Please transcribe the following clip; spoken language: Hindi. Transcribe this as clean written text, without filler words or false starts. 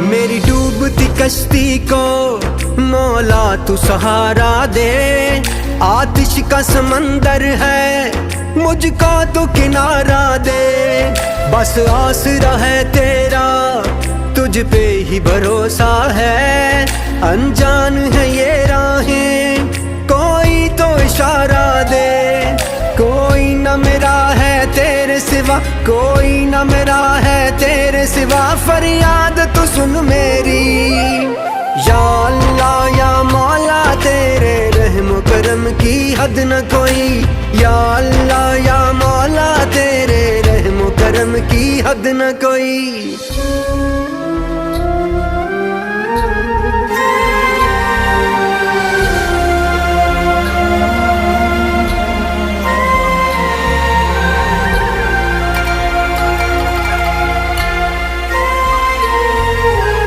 मेरी डूबती कश्ती को मौला तू सहारा दे। आतिश का समंदर है मुझको तो किनारा दे। बस आसरा है तेरा तुझ पे ही भरोसा है। अनजान है ये राहें कोई तो इशारा दे। कोई न मेरा है तेरे सिवा, कोई न मेरा है तेरे सिवा। फरियाद तू सुन मेरी या अल्लाह या मौला, तेरे रहम करम की हद न कोई। या अल्लाह या मौला, तेरे रहम करम की हद न कोई।